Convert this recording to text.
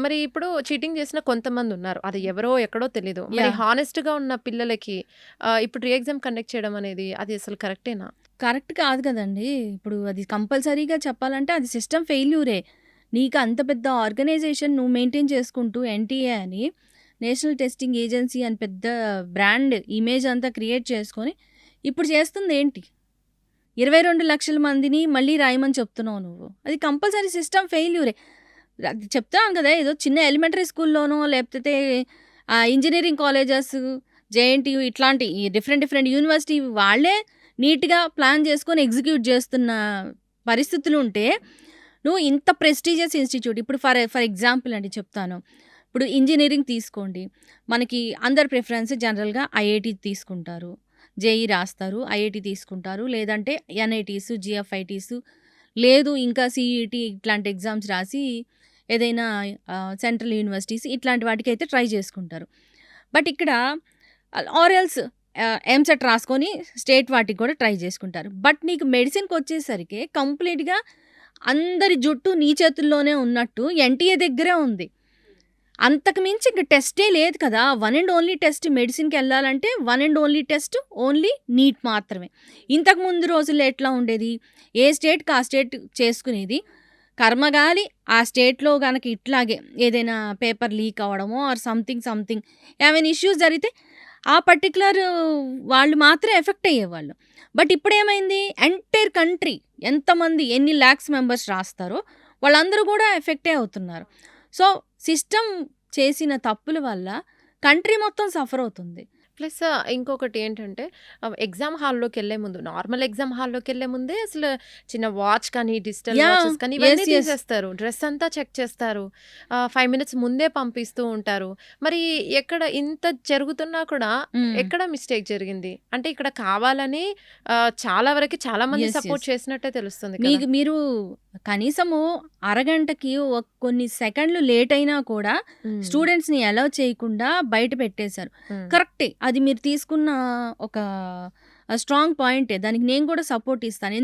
మరి ఇప్పుడు చీటింగ్ చేసిన కొంతమందున్నారు. అది ఎవరో, ఎక్కడో తెలీదు. మరి యాహ్! హానెస్ట్‌గా ఉన్న పిల్లలకి ఇప్పుడు రీ ఎగ్జామ్ కండక్ట్ చేయడం అనేది అది అసలు కరెక్టేనా? కరెక్ట్ కాదు కదండీ! ఇప్పుడు అది కంపల్సరీగా చెప్పాలంటే అది సిస్టమ్ ఫెయిల్యూరే. నీకు అంత పెద్ద ఆర్గనైజేషన్ నువ్వు మెయింటైన్ చేసుకుంటూ ఎన్‌టీఏ అని నేషనల్ టెస్టింగ్ ఏజెన్సీ అని పెద్ద బ్రాండ్ ఇమేజ్ అంతా క్రియేట్ చేసుకొని ఇప్పుడు చేస్తుందేంటి? 22,00,000 మందిని మళ్ళీ రాయమని చెప్తున్నావు నువ్వు. అది కంపల్సరీ సిస్టమ్ ఫెయిల్యూరే. అది చెప్తున్నాను కదా! ఏదో చిన్న ఎలిమెంటరీ స్కూల్‌లోనో లేకపోతే ఇంజినీరింగ్ కాలేజెస్, జేఎన్‌టీయూ ఇట్లాంటి ఈ డిఫరెంట్ యూనివర్సిటీ వాళ్ళే నీట్‌గా ప్లాన్ చేసుకొని ఎగ్జిక్యూట్ చేస్తున్న పరిస్థితులుంటే, నువ్వు ఇంత ప్రెస్టీజియస్ ఇన్‌స్టిట్యూట్ ఇప్పుడు ఫర్ ఎగ్జాంపుల్ అండి చెప్తాను. ఇప్పుడు ఇంజినీరింగ్ తీసుకోండి. మనకి అందరి ప్రిఫరెన్స్ జనరల్‌గా ఐఐటీ తీసుకుంటారు. జేఈ రాస్తారు. ఐఐటీ తీసుకుంటారు. లేదంటే ఎన్ఐటీస్, జీఎఫ్ఐటీస్ లేదు ఇంకా సీఈటీ ఇట్లాంటి ఎగ్జామ్స్ రాసి ఏదైనా సెంట్రల్ యూనివర్సిటీస్ ఇట్లాంటి వాటికైతే ట్రై చేసుకుంటారు. బట్ ఇక్కడ ఆర్ఎల్స్ ఎంసెట్ రాసుకొని స్టేట్ వాటికి కూడా ట్రై చేసుకుంటారు. బట్ నీకు మెడిసిన్‌కొచ్చేసరికి కంప్లీట్‌గా అందరి జుట్టు నీ చేతుల్లోనే ఉన్నట్టు ఎన్టీఏ దగ్గరే ఉంది. అంతకు మించి ఇంక టెస్టే లేదు కదా! వన్ అండ్ ఓన్లీ టెస్ట్ మెడిసిన్‌కెళ్ళాలంటే one and only test only NEET మాత్రమే. ఇంతకు ముందు రోజుల్లో ఎట్లా ఉండేది? ఏ స్టేట్‌కి ఆ స్టేట్ చేసుకునేది. కర్మగాలి ఆ స్టేట్‌లో గనక ఇట్లాగే ఏదైనా పేపర్ లీక్ అవ్వడమో ఆర్ సంథింగ్ ఏమైనా ఇష్యూస్ జరిగితే ఆ పర్టిక్యులర్ వాళ్ళు మాత్రమే ఎఫెక్ట్ అయ్యేవాళ్ళు. బట్ ఇప్పుడేమైంది? ఎంటైర్ కంట్రీ ఎంతమంది ఎన్ని లాక్స్ మెంబర్స్ రాస్తారో వాళ్ళందరూ కూడా ఎఫెక్టే అవుతున్నారు. సో, సిస్టమ్ చేసిన తప్పుల వల్ల కంట్రీ మొత్తం సఫర్ అవుతుంది. ప్లస్ ఇంకొకటి ఏంటంటే ఎగ్జామ్ హాల్లోకెళ్ళే ముందు నార్మల్ ఎగ్జామ్ హాల్లోకెళ్ళే ముందే అసలు చిన్న వాచ్ కానీ, డిజిటల్ యాహ్! వాచెస్ కానీ ఇవన్నీ యెస్. తీసేస్తారు. డ్రెస్ అంతా చెక్ చేస్తారు. 5 మినిట్స్ ముందే పంపిస్తూ ఉంటారు. మరి ఎక్కడ ఇంత జరుగుతున్నా కూడా హ్మ్. ఎక్కడ మిస్టేక్ జరిగింది? అంటే ఇక్కడ కావాలని చాలా వరకి చాలా మంది యెస్. Support yes. చేసినట్టే తెలుస్తుంది కదా! మీరు కనీసము అరగంటకి కొన్ని సెకండ్లు లేట్ అయినా కూడా హ్మ్. స్టూడెంట్స్‌ని అలౌ చేయకుండా బయట పెట్టేశారు. హ్మ్. కరెక్టే. అది మీరు తీసుకున్న ఒక స్ట్రాంగ్ పాయింటే. దానికి నేను కూడా సపోర్ట్ ఇస్తాను.